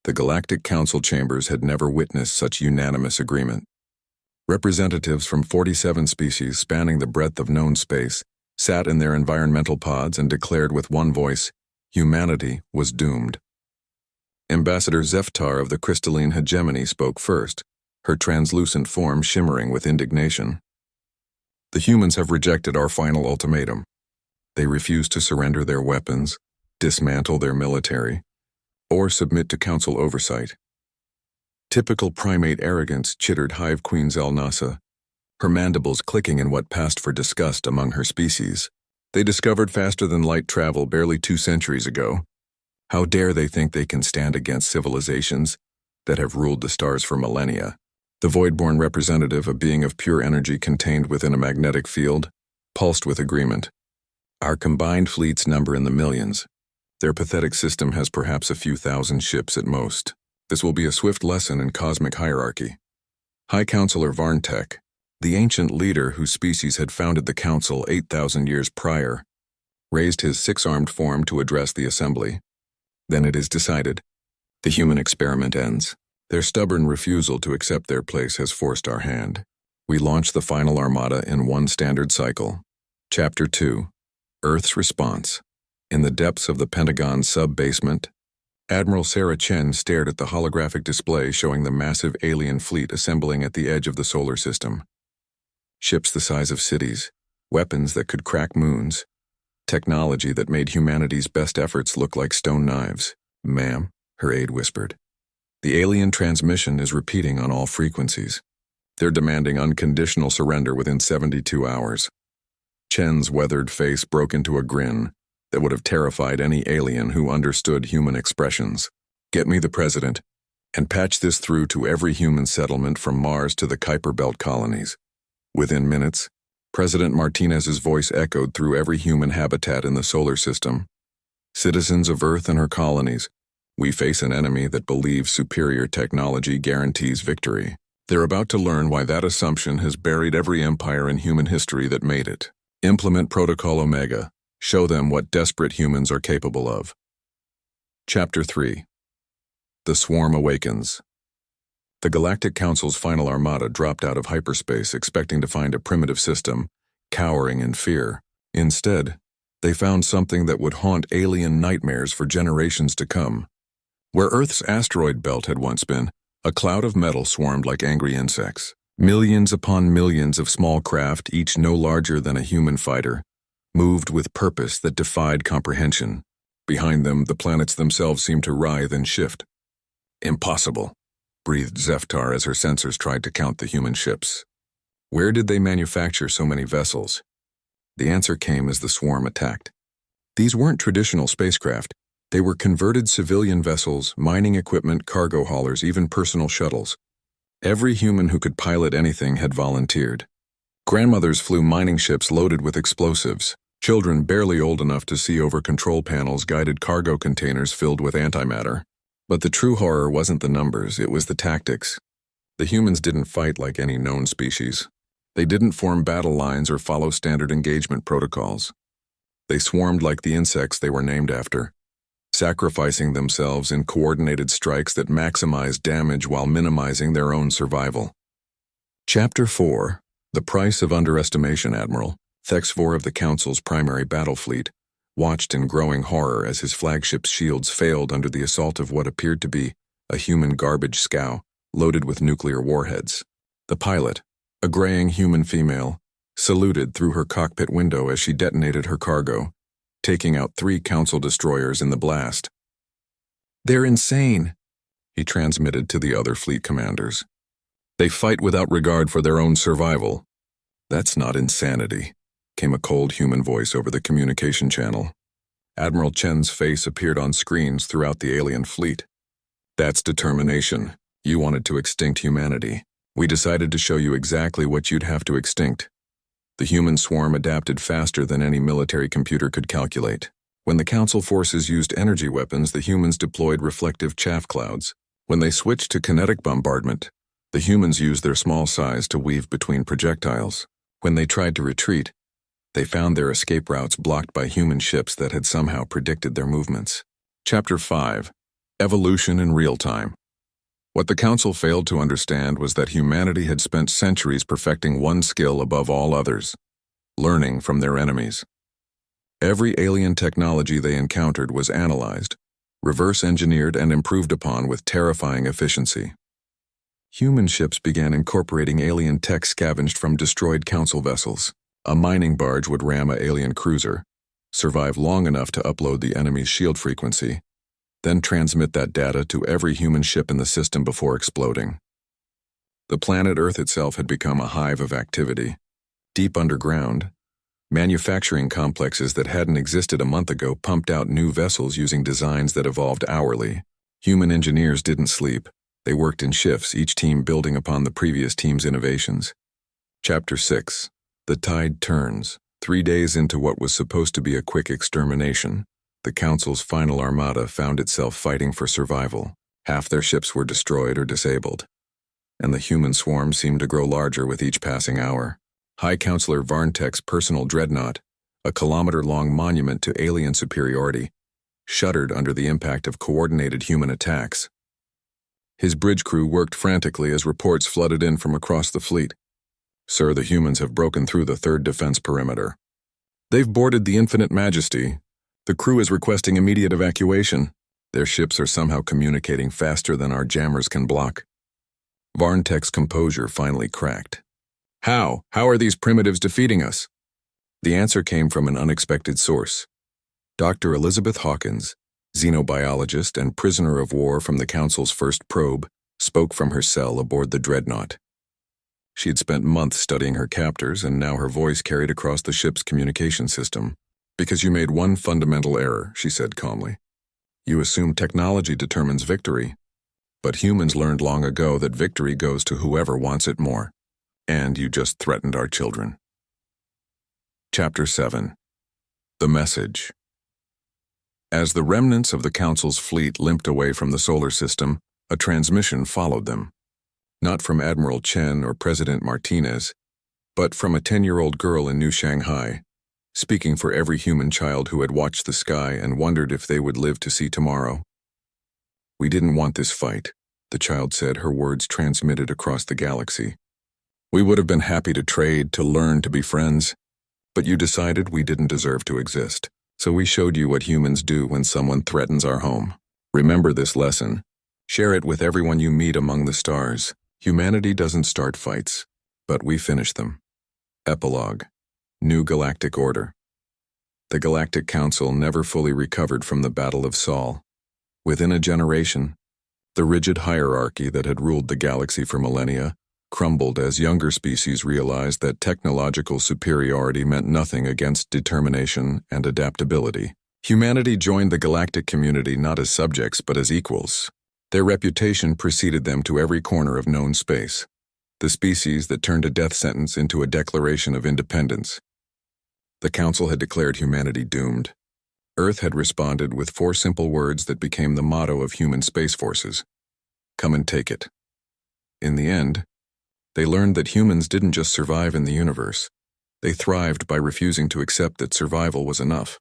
The Galactic Council chambers had never witnessed such unanimous agreement. Representatives from 47 species spanning the breadth of known space sat in their environmental pods and declared with one voice, humanity was doomed. Ambassador Zeftar of the crystalline hegemony spoke first, her translucent form shimmering with indignation. The humans have rejected our final ultimatum. They refuse to surrender their weapons, dismantle their military, or submit to council oversight. Typical primate arrogance chittered Hive Queen Zelnasa, her mandibles clicking in what passed for disgust among her species. They discovered faster than light travel barely 2 centuries ago. How dare they think they can stand against civilizations that have ruled the stars for millennia? The Voidborn representative, a being of pure energy contained within a magnetic field, pulsed with agreement. Our combined fleets number in the millions. Their pathetic system has perhaps a few thousand ships at most. This will be a swift lesson in cosmic hierarchy. High Counselor Varntek, the ancient leader whose species had founded the Council 8,000 years prior, raised his 6-armed form to address the assembly. Then it is decided. The human experiment ends. Their stubborn refusal to accept their place has forced our hand. We launch the final armada in one standard cycle. Chapter 2. Earth's Response. In the depths of the Pentagon's sub-basement, Admiral Sarah Chen stared at the holographic display showing the massive alien fleet assembling at the edge of the solar system. Ships the size of cities, weapons that could crack moons, technology that made humanity's best efforts look like stone knives. "Ma'am," her aide whispered. "The alien transmission is repeating on all frequencies. They're demanding unconditional surrender within 72 hours. Chen's weathered face broke into a grin that would have terrified any alien who understood human expressions. "Get me the president, and patch this through to every human settlement from Mars to the Kuiper Belt colonies." Within minutes, President Martinez's voice echoed through every human habitat in the solar system. "Citizens of Earth and her colonies, we face an enemy that believes superior technology guarantees victory. They're about to learn why that assumption has buried every empire in human history that made it. Implement Protocol Omega. Show them what desperate humans are capable of." Chapter 3. The Swarm Awakens. The Galactic Council's final armada dropped out of hyperspace expecting to find a primitive system, cowering in fear. Instead, they found something that would haunt alien nightmares for generations to come. Where Earth's asteroid belt had once been, a cloud of metal swarmed like angry insects. Millions upon millions of small craft, each no larger than a human fighter, moved with purpose that defied comprehension. Behind them, the planets themselves seemed to writhe and shift. "Impossible," breathed Zeftar as her sensors tried to count the human ships. Where did they manufacture so many vessels? The answer came as the swarm attacked. These weren't traditional spacecraft. They were converted civilian vessels, mining equipment, cargo haulers, even personal shuttles. Every human who could pilot anything had volunteered. Grandmothers flew mining ships loaded with explosives. Children barely old enough to see over control panels guided cargo containers filled with antimatter. But the true horror wasn't the numbers, it was the tactics. The humans didn't fight like any known species. They didn't form battle lines or follow standard engagement protocols. They swarmed like the insects they were named after, sacrificing themselves in coordinated strikes that maximized damage while minimizing their own survival. Chapter 4. The Price of Underestimation. Admiral Thexvor of the Council's primary battle fleet watched in growing horror as his flagship's shields failed under the assault of what appeared to be a human garbage scow loaded with nuclear warheads. The pilot, a graying human female, saluted through her cockpit window as she detonated her cargo, taking out 3 Council destroyers in the blast. "They're insane," he transmitted to the other fleet commanders. "They fight without regard for their own survival." "That's not insanity," came a cold human voice over the communication channel. Admiral Chen's face appeared on screens throughout the alien fleet. "That's determination. You wanted to extinct humanity. We decided to show you exactly what you'd have to extinct." The human swarm adapted faster than any military computer could calculate. When the Council forces used energy weapons, the humans deployed reflective chaff clouds. When they switched to kinetic bombardment, the humans used their small size to weave between projectiles. When they tried to retreat, they found their escape routes blocked by human ships that had somehow predicted their movements. Chapter 5. Evolution in real time. What the Council failed to understand was that humanity had spent centuries perfecting one skill above all others: learning from their enemies. Every alien technology they encountered was analyzed, reverse-engineered, and improved upon with terrifying efficiency. Human ships began incorporating alien tech scavenged from destroyed Council vessels. A mining barge would ram an alien cruiser, survive long enough to upload the enemy's shield frequency, then transmit that data to every human ship in the system before exploding. The planet Earth itself had become a hive of activity. Deep underground, manufacturing complexes that hadn't existed a month ago pumped out new vessels using designs that evolved hourly. Human engineers didn't sleep. They worked in shifts, each team building upon the previous team's innovations. Chapter 6. The Tide Turns. 3 days into what was supposed to be a quick extermination, the Council's final armada found itself fighting for survival. Half their ships were destroyed or disabled, and the human swarm seemed to grow larger with each passing hour. High Counselor Varntek's personal dreadnought, a kilometer-long monument to alien superiority, shuddered under the impact of coordinated human attacks. His bridge crew worked frantically as reports flooded in from across the fleet. "Sir, the humans have broken through the third defense perimeter. They've boarded the Infinite Majesty. The crew is requesting immediate evacuation. Their ships are somehow communicating faster than our jammers can block." Varntek's composure finally cracked. How are these primitives defeating us?" The answer came from an unexpected source. Dr. Elizabeth Hawkins, xenobiologist and prisoner of war from the Council's first probe, spoke from her cell aboard the dreadnought. She had spent months studying her captors, and now her voice carried across the ship's communication system. "Because you made one fundamental error," she said calmly. "You assume technology determines victory. But humans learned long ago that victory goes to whoever wants it more. And you just threatened our children." Chapter 7. The Message. As the remnants of the Council's fleet limped away from the solar system, a transmission followed them. Not from Admiral Chen or President Martinez, but from a 10-year-old girl in New Shanghai, speaking for every human child who had watched the sky and wondered if they would live to see tomorrow. "We didn't want this fight," the child said, her words transmitted across the galaxy. "We would have been happy to trade, to learn, to be friends, but you decided we didn't deserve to exist. So we showed you what humans do when someone threatens our home. Remember this lesson. Share it with everyone you meet among the stars. Humanity doesn't start fights, but we finish them." Epilogue. New Galactic Order. The Galactic Council never fully recovered from the Battle of Sol. Within a generation, the rigid hierarchy that had ruled the galaxy for millennia crumbled as younger species realized that technological superiority meant nothing against determination and adaptability. Humanity joined the galactic community not as subjects but as equals. Their reputation preceded them to every corner of known space. The species that turned a death sentence into a declaration of independence. The Council had declared humanity doomed. Earth had responded with 4 simple words that became the motto of human space forces: "Come and take it." In the end, they learned that humans didn't just survive in the universe. They thrived by refusing to accept that survival was enough.